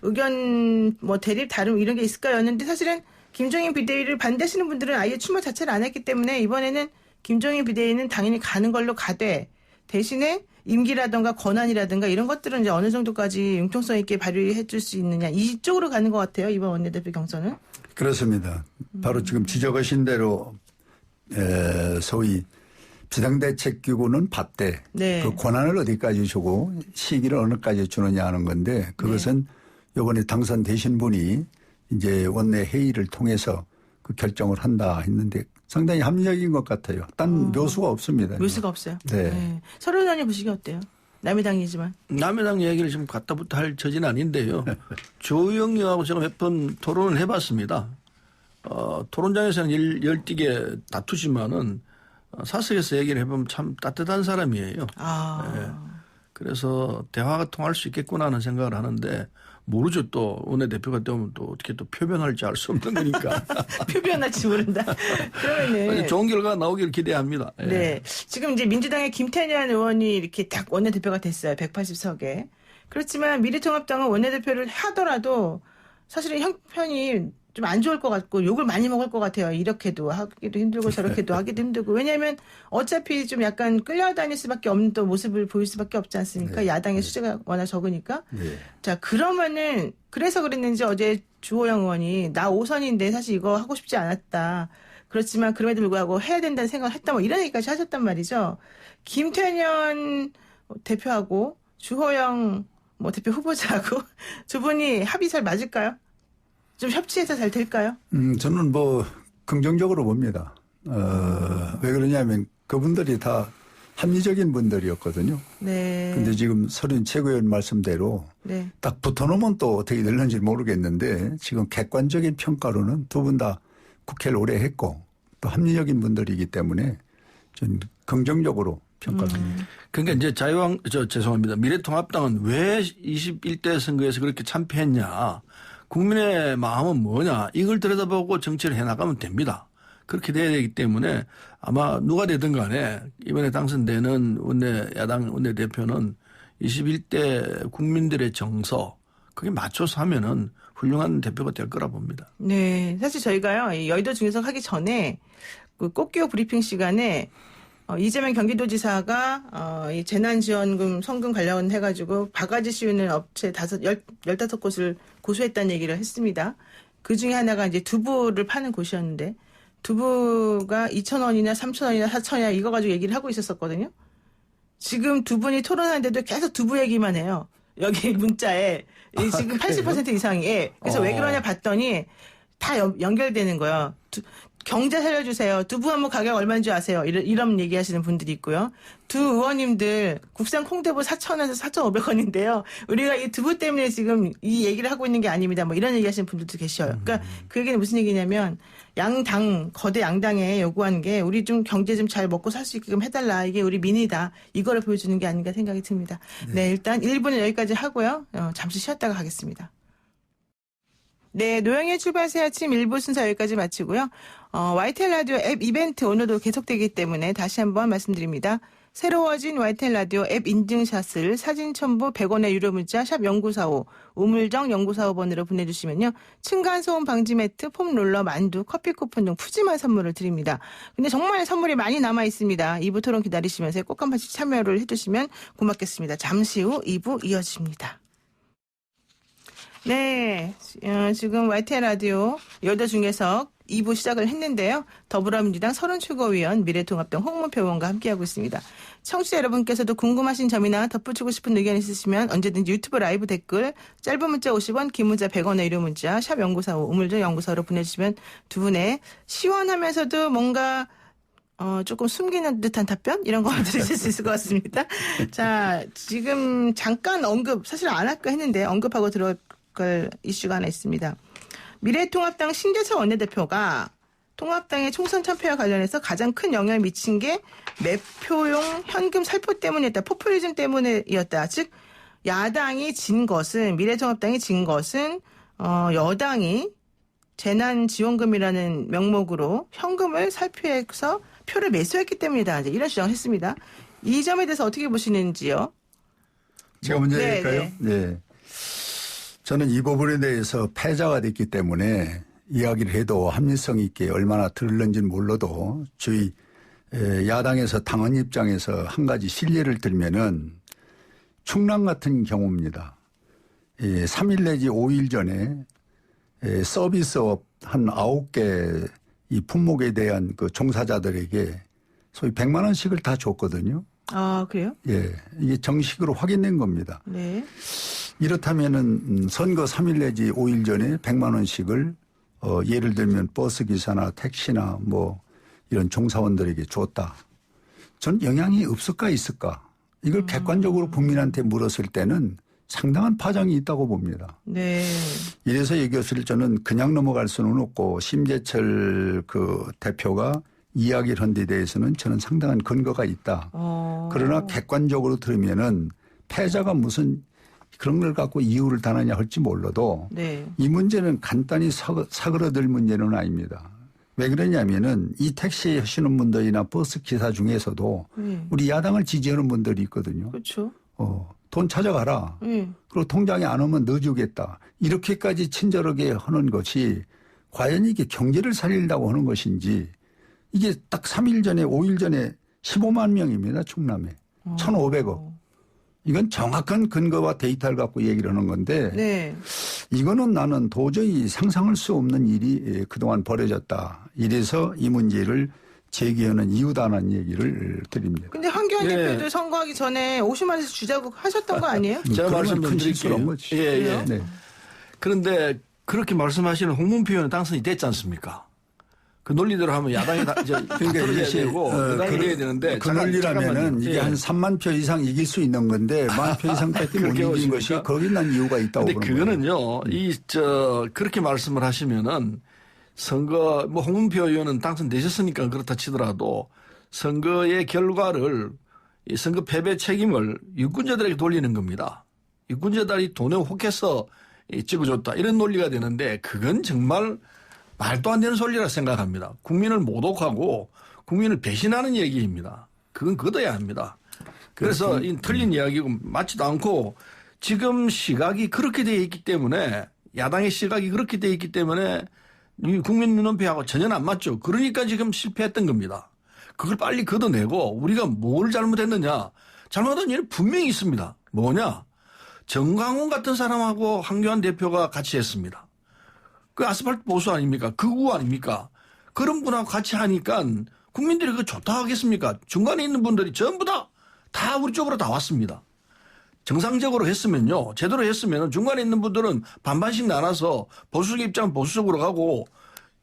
의견 뭐 대립 다름 이런 게 있을까였는데 사실은 김종인 비대위를 반대하시는 분들은 아예 출마 자체를 안 했기 때문에 이번에는 김종인 비대위는 당연히 가는 걸로 가되 대신에 임기라든가 권한이라든가 이런 것들은 이제 어느 정도까지 융통성 있게 발휘해 줄 수 있느냐 이쪽으로 가는 것 같아요. 이번 원내대표 경선은. 그렇습니다. 바로 지금 지적하신 대로 소위 비상대책기구는 받되 네. 그 권한을 어디까지 주고 시기를 어느까지 주느냐 하는 건데 그것은 이번에 당선되신 분이 이제 원내 회의를 통해서 그 결정을 한다 했는데 상당히 합리적인 것 같아요. 딴 묘수가 없습니다. 묘수가 없어요. 네. 서른 의원님 보시기 어때요? 남의 당이지만. 남의 당 얘기를 지금 갖다부터 할 처지는 아닌데요. 조영영하고 제가 몇 번 토론을 해봤습니다. 토론장에서는 열띠게 다투지만은 사석에서 얘기를 해보면 참 따뜻한 사람이에요. 네. 그래서 대화가 통할 수 있겠구나 하는 생각을 하는데 모르죠. 또 원내대표가 되면 또 어떻게 또 표변할지 알 수 없는 거니까. 표변할지 모른다. 그러면은 좋은 결과가 나오길 기대합니다. 네. 네. 지금 이제 민주당의 김태년 의원이 이렇게 딱 원내대표가 됐어요. 180석에. 그렇지만 미래통합당은 원내대표를 하더라도 사실은 형편이 좀 안 좋을 것 같고 욕을 많이 먹을 것 같아요. 이렇게도 하기도 힘들고 저렇게도 하기도 힘들고. 왜냐하면 어차피 좀 약간 끌려다닐 수밖에 없는 또 모습을 보일 수밖에 없지 않습니까? 네. 야당의 수재가 워낙 적으니까. 네. 자, 그러면은 그래서 그랬는지 어제 주호영 의원이 나 5선인데 사실 이거 하고 싶지 않았다. 그렇지만 그럼에도 불구하고 해야 된다는 생각을 했다. 뭐 이런 얘기까지 하셨단 말이죠. 김태년 대표하고 주호영 뭐 대표 후보자하고 두 분이 합이 잘 맞을까요? 좀 협치해서 잘 될까요? 저는 뭐 긍정적으로 봅니다. 왜 그러냐면 그분들이 다 합리적인 분들이었거든요. 네. 근데 지금 서른 최고위원 말씀대로 네. 딱 붙어놓으면 또 어떻게 될는지 모르겠는데 지금 객관적인 평가로는 두 분 다 국회를 오래 했고 또 합리적인 분들이기 때문에 좀 긍정적으로 평가합니다. 그러니까 이제 죄송합니다. 미래통합당은 왜 21대 선거에서 그렇게 참패했냐. 국민의 마음은 뭐냐. 이걸 들여다보고 정치를 해나가면 됩니다. 그렇게 돼야 되기 때문에 아마 누가 되든 간에 이번에 당선되는 야당 원내대표는 21대 국민들의 정서 그게 맞춰서 하면은 훌륭한 대표가 될 거라 봅니다. 네. 사실 저희가요, 이 여의도 중에서 하기 전에 그 꽃기호 브리핑 시간에 이재명 경기도지사가 이 재난지원금 성금 관련해가지고 바가지 씌우는 업체 15곳을 고소했다는 얘기를 했습니다. 그 중에 하나가 이제 두부를 파는 곳이었는데 두부가 2,000원이나 3,000원이나 4,000원이나 이거 가지고 얘기를 하고 있었거든요. 지금 두 분이 토론하는데도 계속 두부 얘기만 해요. 여기 문자에 지금 80% 이상이. 그래서 왜 그러냐 봤더니 다 연결되는 거예요. 경제 살려주세요. 두부 한 모 가격 얼마인지 아세요? 이런 얘기하시는 분들이 있고요. 두 의원님들 국산 콩두부 4,000원에서 4,500원인데요. 우리가 이 두부 때문에 지금 이 얘기를 하고 있는 게 아닙니다. 뭐 이런 얘기하시는 분들도 계셔요. 그러니까 그 얘기는 무슨 얘기냐면 거대 양당에 요구한 게 우리 좀 경제 좀 잘 먹고 살 수 있게끔 해달라. 이게 우리 민의다. 이거를 보여주는 게 아닌가 생각이 듭니다. 네, 일단 1부는 여기까지 하고요. 잠시 쉬었다가 가겠습니다. 네, 노영의 출발 새 아침 1부 순서 여기까지 마치고요. YTN 라디오 앱 이벤트 오늘도 계속되기 때문에 다시 한번 말씀드립니다. 새로워진 YTN 라디오 앱 인증샷을 사진 첨부 100원의 유료 문자 샵 0945 우물정 0945번으로 보내주시면요. 층간소음 방지 매트, 폼롤러, 만두, 커피 쿠폰 등 푸짐한 선물을 드립니다. 근데 정말 선물이 많이 남아 있습니다. 2부 토론 기다리시면서 꼭 한 번씩 참여를 해주시면 고맙겠습니다. 잠시 후 2부 이어집니다. 네, 지금 YTN 라디오 여덟 중에서 2부 시작을 했는데요. 더불어민주당 서른 최고위원 미래통합당 홍문표 의원과 함께하고 있습니다. 청취자 여러분께서도 궁금하신 점이나 덧붙이고 싶은 의견 있으시면 언제든지 유튜브 라이브 댓글 짧은 문자 50원, 긴 문자 100원의 유료 문자 샵 0945 우물정 0945로 보내주시면 두 분의 시원하면서도 뭔가 조금 숨기는 듯한 답변? 이런 거 들으실 수 있을 것 같습니다. 자, 지금 잠깐 사실 안 할까 했는데 언급하고 들어갈 이슈가 하나 있습니다. 미래통합당 신재철 원내대표가 통합당의 총선 참패와 관련해서 가장 큰 영향을 미친 게 매표용 현금 살포 때문이었다. 포퓰리즘 때문이었다. 즉 야당이 진 것은 미래통합당이 진 것은 여당이 재난지원금이라는 명목으로 현금을 살포해서 표를 매수했기 때문이다. 이제 이런 주장을 했습니다. 이 점에 대해서 어떻게 보시는지요? 제가 먼저 할까요? 네. 저는 이 부분에 대해서 패자가 됐기 때문에 이야기를 해도 합리성 있게 얼마나 들을는지는 몰라도 저희 야당에서 당원 입장에서 한 가지 실례를 들면은 충남 같은 경우입니다. 3일 내지 5일 전에 서비스업 한 9개 이 품목에 대한 그 종사자들에게 소위 100만 원씩을 다 줬거든요. 아, 그래요? 예. 이게 정식으로 확인된 겁니다. 네. 이렇다면은 선거 3일 내지 5일 전에 100만 원씩을 예를 들면 버스 기사나 택시나 뭐 이런 종사원들에게 줬다. 전 영향이 없을까 있을까? 이걸 객관적으로 국민한테 물었을 때는 상당한 파장이 있다고 봅니다. 네. 이래서 얘기했을 저는 그냥 넘어갈 수는 없고 심재철 그 대표가 이야기를 한 데 대해서는 저는 상당한 근거가 있다. 그러나 객관적으로 들으면은 패자가 무슨 그런 걸 갖고 이유를 다느냐 할지 몰라도 네. 이 문제는 간단히 사그러들 문제는 아닙니다. 왜 그러냐면은 이 택시 하시는 분들이나 버스 기사 중에서도 우리 야당을 지지하는 분들이 있거든요. 그렇죠. 돈 찾아가라. 그리고 통장에 안 오면 넣어주겠다. 이렇게까지 친절하게 하는 것이 과연 이게 경제를 살린다고 하는 것인지 이게 딱 3일 전에 5일 전에 15만 명입니다. 충남에. 1,500억. 이건 정확한 근거와 데이터를 갖고 얘기를 하는 건데 네. 이거는 나는 도저히 상상할 수 없는 일이 그동안 벌어졌다. 이래서 이 문제를 제기하는 이유다라는 얘기를 드립니다. 근데 황교안 대표도 선거하기 전에 50만 원에서 주자고 하셨던 거 아니에요? 제가 말씀 좀 드릴게요. 드릴게요. 예. 네. 그런데 그렇게 말씀하시는 홍문표 의원은 당선이 됐지 않습니까? 그 논리대로 하면 야당이 그러니까 이것이 되고 여당이 돼야 되는데 그 논리라면은 이게 한 3만 표 이상 이길 수 있는 건데 1만 표 이상밖에 못 이긴 것이 거기 난 이유가 있다고 보는 거예요. 근데 그거는요. 그렇게 말씀을 하시면은 선거 뭐 홍문표 의원은 당선되셨으니까 그렇다 치더라도 선거의 결과를 이 선거 패배 책임을 유권자들에게 돌리는 겁니다. 유권자들이 돈에 혹해서 찍어줬다 이런 논리가 되는데 그건 정말 말도 안 되는 소리라 생각합니다. 국민을 모독하고 국민을 배신하는 얘기입니다. 그건 걷어야 합니다. 그래서 이 틀린 이야기고 맞지도 않고 지금 시각이 그렇게 되어 있기 때문에 야당의 시각이 그렇게 되어 있기 때문에 이 국민 눈높이하고 전혀 안 맞죠. 그러니까 지금 실패했던 겁니다. 그걸 빨리 걷어내고 우리가 뭘 잘못했느냐. 잘못한 일은 분명히 있습니다. 뭐냐. 정강훈 같은 사람하고 황교안 대표가 같이 했습니다. 그 아스팔트 보수 아닙니까? 극우 아닙니까? 그런 분하고 같이 하니까 국민들이 그거 좋다 하겠습니까? 중간에 있는 분들이 전부 다 우리 쪽으로 다 왔습니다. 정상적으로 했으면요. 제대로 했으면 중간에 있는 분들은 반반씩 나눠서 보수 입장은 보수 쪽으로 가고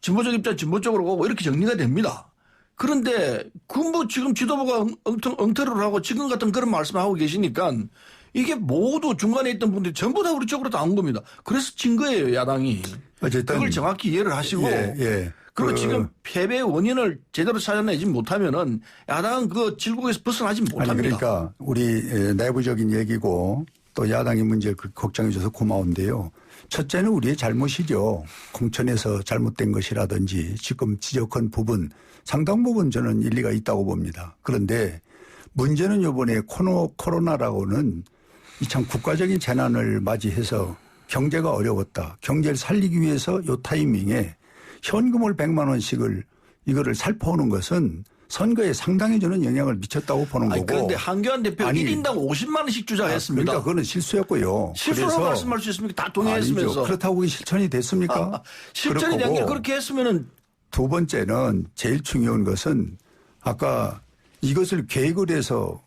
진보적 입장 진보적으로 가고 이렇게 정리가 됩니다. 그런데 그 뭐 지금 지도부가 엉터리를 하고 지금 같은 그런 말씀을 하고 계시니까 이게 모두 중간에 있던 분들이 전부 다 우리 쪽으로 다 온 겁니다. 그래서 진 거예요, 야당이. 어쨌든 그걸 정확히 이해를 하시고. 예. 그리고 지금 패배 원인을 제대로 찾아내지 못하면은 야당은 그 질국에서 벗어나지 못합니다. 아니 그러니까 우리 내부적인 얘기고 또 야당의 문제를 걱정해 줘서 고마운데요. 첫째는 우리의 잘못이죠. 공천에서 잘못된 것이라든지 지금 지적한 부분 상당 부분 저는 일리가 있다고 봅니다. 그런데 문제는 이번에 코로나라고는 참 국가적인 재난을 맞이해서 경제가 어려웠다. 경제를 살리기 위해서 이 타이밍에 현금을 100만 원씩을 이거를 살포하는 것은 선거에 상당히 저는 영향을 미쳤다고 보는 거고. 그런데 한교안 대표가 1인당 50만 원씩 주장했습니다. 그러니까 그거는 실수였고요. 실수로 말씀할 수 있습니까? 다 동의했으면서. 아니죠. 그렇다고 그게 실천이 됐습니까? 실천이 된 게 그렇게 했으면은. 두 번째는 제일 중요한 것은 아까 이것을 계획을 해서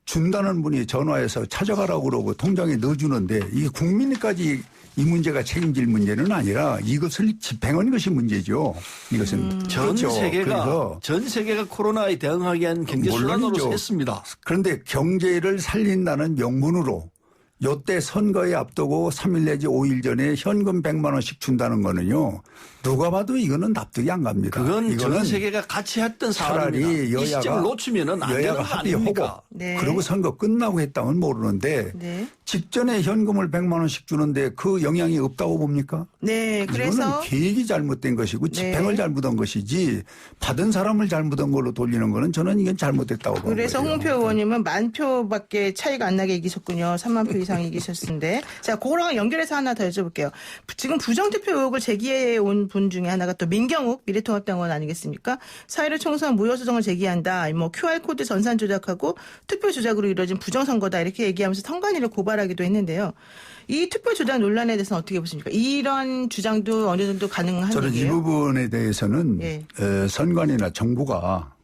준다는 분이 전화해서 찾아가라고 그러고 통장에 넣어주는데 이게 국민까지 이 문제가 책임질 문제는 아니라 이것을 집행한 것이 문제죠. 이것은 전 세계가 코로나에 대응하기 위한 경제 수단으로 했습니다. 그런데 경제를 살린다는 명분으로 요때 선거에 앞두고 3일 내지 5일 전에 현금 100만 원씩 준다는 거는요. 누가 봐도 이거는 납득이 안 갑니다. 그건 전 세계가 같이 했던 사안입니다. 차라리 이 시점을 놓치면 안 되는 거 아닙니까? 네. 그리고 선거 끝나고 했다면 모르는데 네. 직전에 현금을 100만 원씩 주는데 그 영향이 없다고 봅니까? 네, 그래서 이거는 계획이 잘못된 것이고 집행을 잘못한 것이지 받은 사람을 잘못한 걸로 돌리는 거는 저는 이건 잘못됐다고 봅니다. 그래서 홍표 의원님은 10,000표밖에 차이가 안 나게 이기셨군요. 3만 표 이상 이기셨는데. 자, 그거랑 연결해서 하나 더 여쭤볼게요. 지금 부정투표 의혹을 제기해 온 분 중에 하나가 또 민경욱 미래통합당원 아니겠습니까? 4.15 총선 무효수정을 제기한다. 뭐 QR코드 전산 조작하고 투표 조작으로 이루어진 부정선거다. 이렇게 얘기하면서 선관위를 고발하기도 했는데요. 이 투표 조작 논란에 대해서는 어떻게 보십니까? 이런 주장도 어느 정도 가능한 저는 얘기예요? 이 부분에 대해서는 예. 선관위나 정부가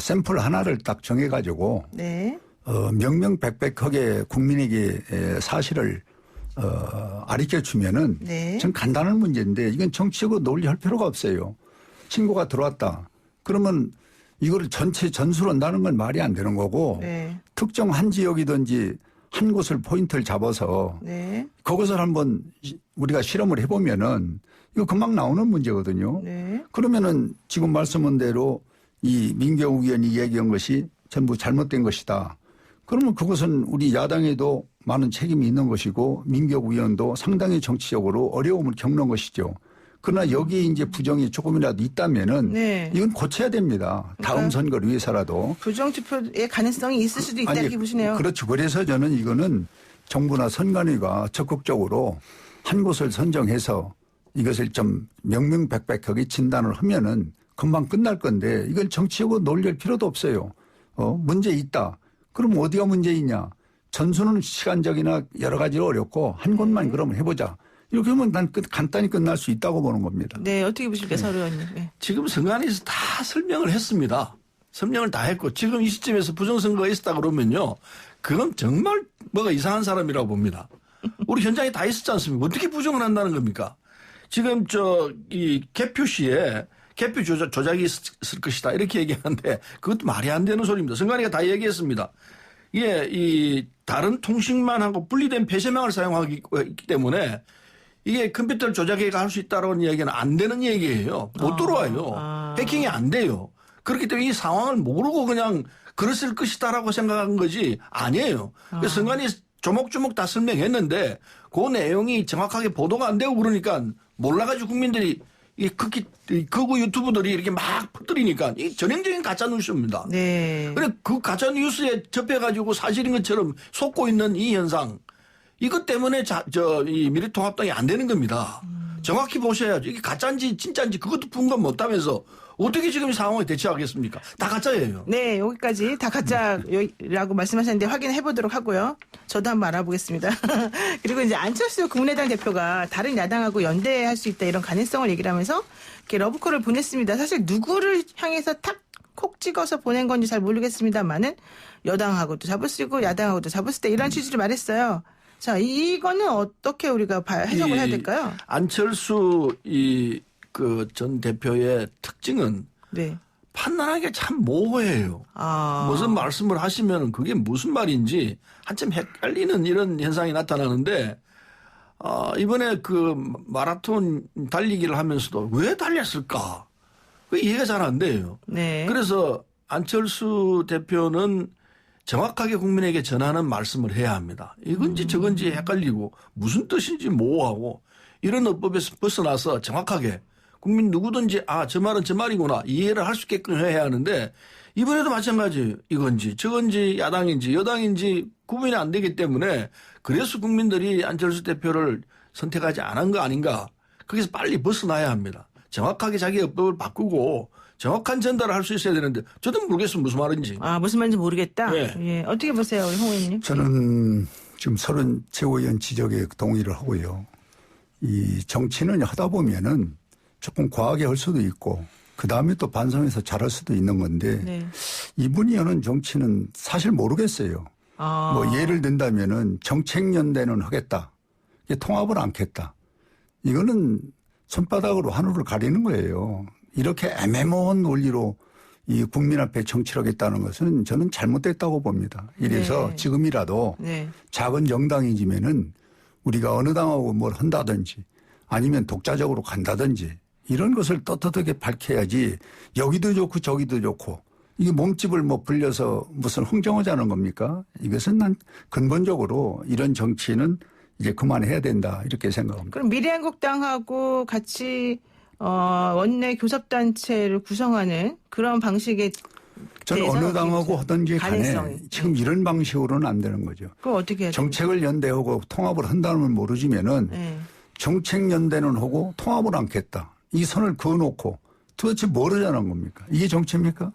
샘플 하나를 딱 정해가지고 네. 명명백백하게 국민에게 사실을 알리켜 주면은 네. 전 간단한 문제인데 이건 정치적으로 논리할 필요가 없어요. 신고가 들어왔다. 그러면 이거를 전체 전수로 한다는 건 말이 안 되는 거고 네. 특정 한 지역이든지 한 곳을 포인트를 잡아서 네. 그것을 한번 우리가 실험을 해보면은 이거 금방 나오는 문제거든요. 네. 그러면은 지금 말씀한 대로 이 민경욱 의원이 얘기한 것이 전부 잘못된 것이다. 그러면 그것은 우리 야당에도 많은 책임이 있는 것이고 민경욱 의원도 상당히 정치적으로 어려움을 겪는 것이죠. 그러나 여기에 이제 부정이 조금이라도 있다면은 네. 이건 고쳐야 됩니다. 다음 선거를 위해서라도. 부정투표의 가능성이 있을 수도 있다 이렇게 보시네요. 그렇죠. 그래서 저는 이거는 정부나 선관위가 적극적으로 한 곳을 선정해서 이것을 좀 명명백백하게 진단을 하면은 금방 끝날 건데 이걸 정치적으로 논리할 필요도 없어요. 문제 있다. 그럼 어디가 문제 있냐. 전수는 시간적이나 여러 가지로 어렵고 한 곳만 그러면 해보자. 이렇게 하면 난 간단히 끝날 수 있다고 보는 겁니다. 네, 어떻게 보십니까, 서 의원님. 네. 지금 선관위에서 다 설명을 했습니다. 설명을 다 했고 지금 이 시점에서 부정선거가 있었다 그러면요. 그건 정말 뭐가 이상한 사람이라고 봅니다. 우리 현장에 다 있었지 않습니까? 어떻게 부정을 한다는 겁니까? 지금 이 개표 시에 개표 조작이 있을 것이다 이렇게 얘기하는데 그것도 말이 안 되는 소리입니다. 선관위가 다 얘기했습니다. 이게 이 다른 통신망하고 분리된 폐쇄망을 사용하기 때문에 이게 컴퓨터를 조작해가 할 수 있다는 얘기는 안 되는 얘기예요. 못 들어와요. 해킹이 안 돼요. 그렇기 때문에 이 상황을 모르고 그냥 그랬을 것이다라고 생각한 거지 아니에요. 그래서 선관위 조목조목 다 설명했는데 그 내용이 정확하게 보도가 안 되고 그러니까 몰라가지고 국민들이 이 극우 유튜브들이 이렇게 막 퍼뜨리니까 이 전형적인 가짜 뉴스입니다. 네. 그래 그 가짜 뉴스에 접해가지고 사실인 것처럼 속고 있는 이 현상 이것 때문에 이 미래통합당이 안 되는 겁니다. 정확히 보셔야죠. 이게 가짜인지 진짜인지 그것도 분간 못하면서 어떻게 지금 이 상황에 대처하겠습니까? 다 가짜예요. 네, 여기까지 다 가짜라고 말씀하셨는데 확인해 보도록 하고요. 저도 한번 알아보겠습니다. 그리고 이제 안철수 국민의당 대표가 다른 야당하고 연대할 수 있다 이런 가능성을 얘기를 하면서 이렇게 러브콜을 보냈습니다. 사실 누구를 향해서 콕 찍어서 보낸 건지 잘 모르겠습니다만은 여당하고도 잡을 수 있고 야당하고도 잡을 수 있다 이런 취지를 말했어요. 자, 이거는 어떻게 우리가 해석을 해야 될까요? 안철수 그 전 대표의 특징은 네. 판단하기가 참 모호해요. 무슨 말씀을 하시면 그게 무슨 말인지 한참 헷갈리는 이런 현상이 나타나는데 이번에 그 마라톤 달리기를 하면서도 왜 달렸을까? 그 이해가 잘 안 돼요. 네. 그래서 안철수 대표는 정확하게 국민에게 전하는 말씀을 해야 합니다. 이건지 저건지 헷갈리고 무슨 뜻인지 모호하고 이런 어법에서 벗어나서 정확하게 국민 누구든지 저 말은 저 말이구나 이해를 할 수 있게끔 해야 하는데 이번에도 마찬가지예요. 이건지 저건지 야당인지 여당인지 구분이 안 되기 때문에 그래서 국민들이 안철수 대표를 선택하지 않은 거 아닌가. 거기서 빨리 벗어나야 합니다. 정확하게 자기 어법을 바꾸고 정확한 전달을 할 수 있어야 되는데 저도 모르겠어요. 무슨 말인지. 무슨 말인지 모르겠다. 네. 예. 어떻게 보세요, 우리 홍 의원님? 저는 지금 서른 최고위원 지적에 동의를 하고요. 이 정치는 하다 보면은 조금 과하게 할 수도 있고 그 다음에 또 반성해서 잘할 수도 있는 건데 네. 이분이 하는 정치는 사실 모르겠어요. 뭐 예를 든다면은 정책연대는 하겠다. 이게 통합을 않겠다. 이거는 손바닥으로 하늘을 가리는 거예요. 이렇게 애매모호한 논리로 이 국민 앞에 정치를 하겠다는 것은 저는 잘못됐다고 봅니다. 이래서 네. 지금이라도 네. 작은 정당이지면은 우리가 어느 당하고 뭘 한다든지 아니면 독자적으로 간다든지 이런 것을 떳떳하게 밝혀야지 여기도 좋고 저기도 좋고 이게 몸집을 뭐 불려서 무슨 흥정하자는 겁니까? 이것은 난 근본적으로 이런 정치는 이제 그만해야 된다 이렇게 생각합니다. 그럼 미래한국당하고 같이 원내 교섭단체를 구성하는 그런 방식의 저는 어느 당하고 하든지 간에 지금 이런 방식으로는 안 되는 거죠. 그럼 어떻게 해야 돼요? 정책을 연대하고 통합을 한다는 모르지면은 네. 정책 연대는 하고 통합을 않겠다. 이 선을 그어놓고 도대체 뭘 하자는 겁니까? 이게 정치입니까?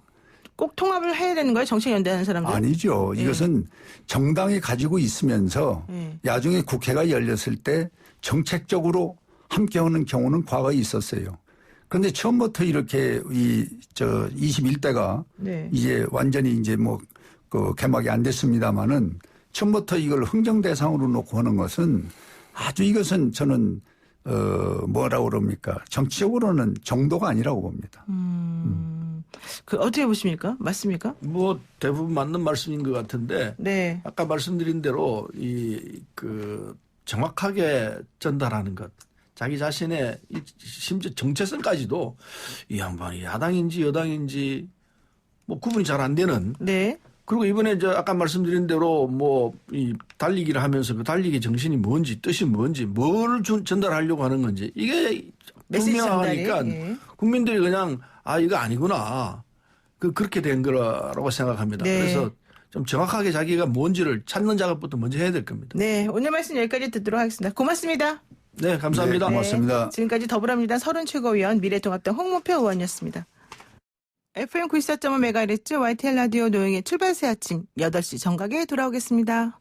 꼭 통합을 해야 되는 거예요? 정책 연대하는 사람들? 아니죠. 이것은 정당이 가지고 있으면서 나중에 국회가 열렸을 때 정책적으로 함께하는 경우는 과거에 있었어요. 그런데 처음부터 이렇게 21대가 네. 이제 완전히 이제 그 개막이 안 됐습니다마는 처음부터 이걸 흥정 대상으로 놓고 하는 것은 아주 이것은 저는 뭐라고 그럽니까? 정치적으로는 정도가 아니라고 봅니다. 그 어떻게 보십니까? 맞습니까? 뭐 대부분 맞는 말씀인 것 같은데 네. 아까 말씀드린 대로 정확하게 전달하는 것. 자기 자신의 심지어 정체성까지도 이 양반이 야당인지 여당인지 뭐 구분이 잘 안 되는. 네. 그리고 이번에 아까 말씀드린 대로 이 달리기를 하면서 그 달리기 정신이 뭔지 뜻이 뭔지 뭘 전달하려고 하는 건지 이게 분명하니까 국민들이 그냥 이거 아니구나. 그렇게 된 거라고 생각합니다. 네. 그래서 좀 정확하게 자기가 뭔지를 찾는 작업부터 먼저 해야 될 겁니다. 네. 오늘 말씀 여기까지 듣도록 하겠습니다. 고맙습니다. 네, 감사합니다. 네, 고맙습니다. 지금까지 더불어민주당 서른 최고위원 미래통합당 홍문표 의원이었습니다. FM 94.5MHz YTN 라디오 노영의 출발새 아침 8시 정각에 돌아오겠습니다.